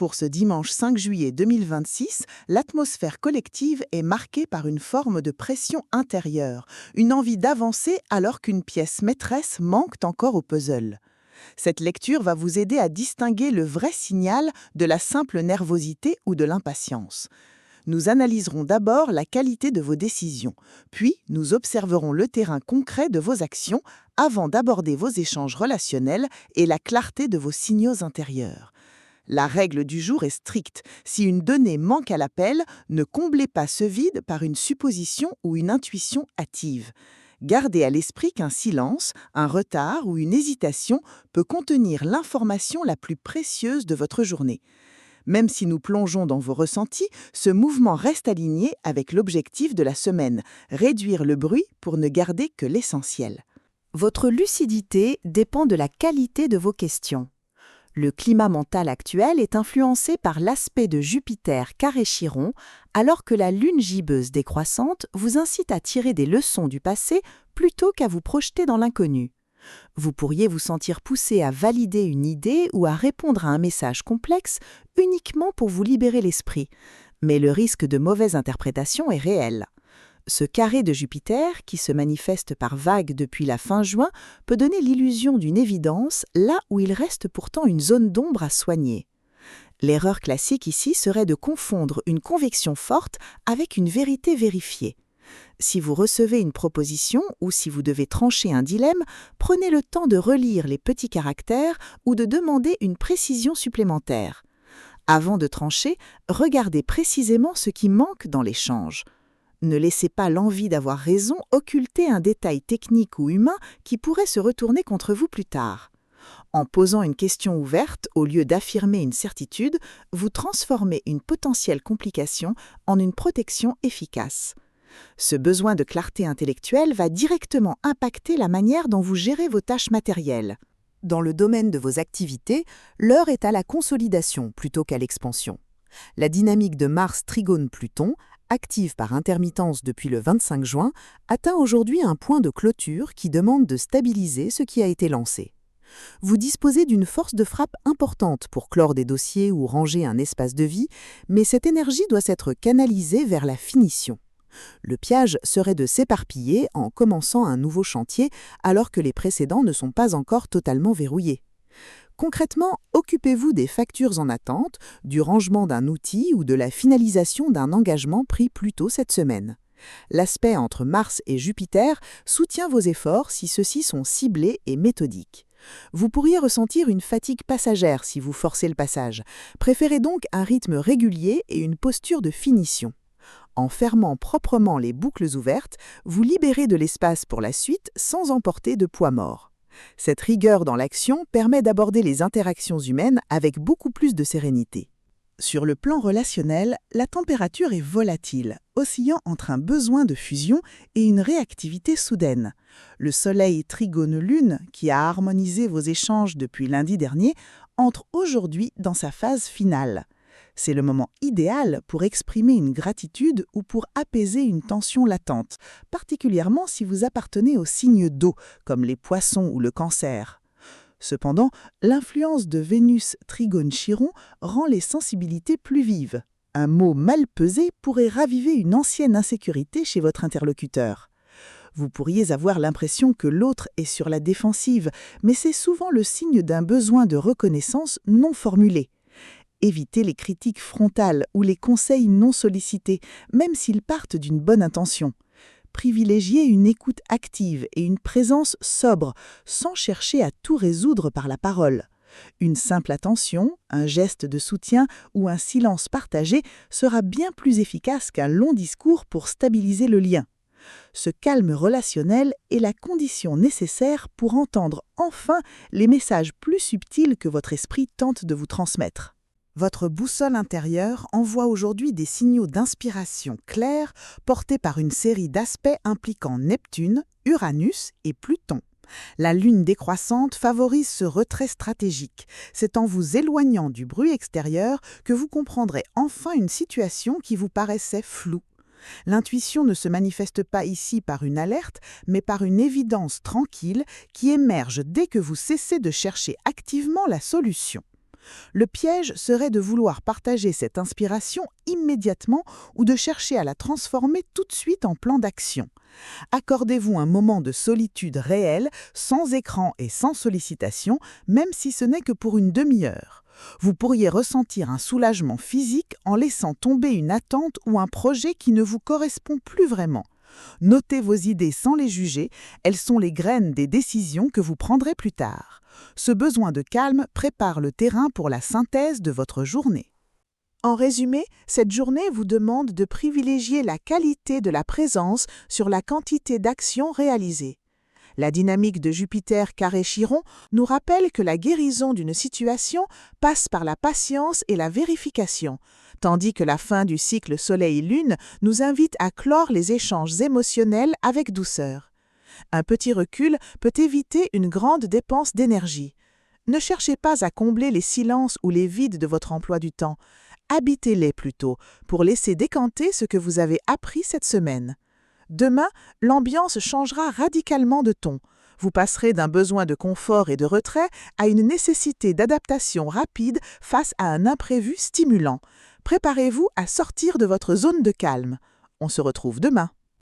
Pour ce dimanche 5 juillet 2026, l'atmosphère collective est marquée par une forme de pression intérieure, une envie d'avancer alors qu'une pièce maîtresse manque encore au puzzle. Cette lecture va vous aider à distinguer le vrai signal de la simple nervosité ou de l'impatience. Nous analyserons d'abord la qualité de vos décisions, puis nous observerons le terrain concret de vos actions avant d'aborder vos échanges relationnels et la clarté de vos signaux intérieurs. La règle du jour est stricte. Si une donnée manque à l'appel, ne comblez pas ce vide par une supposition ou une intuition hâtive. Gardez à l'esprit qu'un silence, un retard ou une hésitation peut contenir l'information la plus précieuse de votre journée. Même si nous plongeons dans vos ressentis, ce mouvement reste aligné avec l'objectif de la semaine, réduire le bruit pour ne garder que l'essentiel. Votre lucidité dépend de la qualité de vos questions. Le climat mental actuel est influencé par l'aspect de Jupiter carré Chiron, alors que la lune gibbeuse décroissante vous incite à tirer des leçons du passé plutôt qu'à vous projeter dans l'inconnu. Vous pourriez vous sentir poussé à valider une idée ou à répondre à un message complexe uniquement pour vous libérer l'esprit, mais le risque de mauvaise interprétation est réel. Ce carré de Jupiter, qui se manifeste par vagues depuis la fin juin, peut donner l'illusion d'une évidence là où il reste pourtant une zone d'ombre à soigner. L'erreur classique ici serait de confondre une conviction forte avec une vérité vérifiée. Si vous recevez une proposition ou si vous devez trancher un dilemme, prenez le temps de relire les petits caractères ou de demander une précision supplémentaire. Avant de trancher, regardez précisément ce qui manque dans l'échange. Ne laissez pas l'envie d'avoir raison occulter un détail technique ou humain qui pourrait se retourner contre vous plus tard. En posant une question ouverte au lieu d'affirmer une certitude, vous transformez une potentielle complication en une protection efficace. Ce besoin de clarté intellectuelle va directement impacter la manière dont vous gérez vos tâches matérielles. Dans le domaine de vos activités, l'heure est à la consolidation plutôt qu'à l'expansion. La dynamique de Mars trigone Pluton, active par intermittence depuis le 25 juin, atteint aujourd'hui un point de clôture qui demande de stabiliser ce qui a été lancé. Vous disposez d'une force de frappe importante pour clore des dossiers ou ranger un espace de vie, mais cette énergie doit être canalisée vers la finition. Le piège serait de s'éparpiller en commençant un nouveau chantier alors que les précédents ne sont pas encore totalement verrouillés. Concrètement, occupez-vous des factures en attente, du rangement d'un outil ou de la finalisation d'un engagement pris plus tôt cette semaine. L'aspect entre Mars et Jupiter soutient vos efforts si ceux-ci sont ciblés et méthodiques. Vous pourriez ressentir une fatigue passagère si vous forcez le passage. Préférez donc un rythme régulier et une posture de finition. En fermant proprement les boucles ouvertes, vous libérez de l'espace pour la suite sans emporter de poids mort. Cette rigueur dans l'action permet d'aborder les interactions humaines avec beaucoup plus de sérénité. Sur le plan relationnel, la température est volatile, oscillant entre un besoin de fusion et une réactivité soudaine. Le Soleil trigone Lune, qui a harmonisé vos échanges depuis lundi dernier, entre aujourd'hui dans sa phase finale. C'est le moment idéal pour exprimer une gratitude ou pour apaiser une tension latente, particulièrement si vous appartenez aux signes d'eau, comme les poissons ou le cancer. Cependant, l'influence de Vénus trigone Chiron rend les sensibilités plus vives. Un mot mal pesé pourrait raviver une ancienne insécurité chez votre interlocuteur. Vous pourriez avoir l'impression que l'autre est sur la défensive, mais c'est souvent le signe d'un besoin de reconnaissance non formulé. Évitez les critiques frontales ou les conseils non sollicités, même s'ils partent d'une bonne intention. Privilégiez une écoute active et une présence sobre, sans chercher à tout résoudre par la parole. Une simple attention, un geste de soutien ou un silence partagé sera bien plus efficace qu'un long discours pour stabiliser le lien. Ce calme relationnel est la condition nécessaire pour entendre enfin les messages plus subtils que votre esprit tente de vous transmettre. Votre boussole intérieure envoie aujourd'hui des signaux d'inspiration clairs portés par une série d'aspects impliquant Neptune, Uranus et Pluton. La lune décroissante favorise ce retrait stratégique. C'est en vous éloignant du bruit extérieur que vous comprendrez enfin une situation qui vous paraissait floue. L'intuition ne se manifeste pas ici par une alerte, mais par une évidence tranquille qui émerge dès que vous cessez de chercher activement la solution. Le piège serait de vouloir partager cette inspiration immédiatement ou de chercher à la transformer tout de suite en plan d'action. Accordez-vous un moment de solitude réelle, sans écran et sans sollicitation, même si ce n'est que pour une demi-heure. Vous pourriez ressentir un soulagement physique en laissant tomber une attente ou un projet qui ne vous correspond plus vraiment. Notez vos idées sans les juger, elles sont les graines des décisions que vous prendrez plus tard. Ce besoin de calme prépare le terrain pour la synthèse de votre journée. En résumé, cette journée vous demande de privilégier la qualité de la présence sur la quantité d'actions réalisées. La dynamique de Jupiter carré Chiron nous rappelle que la guérison d'une situation passe par la patience et la vérification, tandis que la fin du cycle Soleil-Lune nous invite à clore les échanges émotionnels avec douceur. Un petit recul peut éviter une grande dépense d'énergie. Ne cherchez pas à combler les silences ou les vides de votre emploi du temps. Habitez-les plutôt pour laisser décanter ce que vous avez appris cette semaine. Demain, l'ambiance changera radicalement de ton. Vous passerez d'un besoin de confort et de retrait à une nécessité d'adaptation rapide face à un imprévu stimulant. Préparez-vous à sortir de votre zone de calme. On se retrouve demain.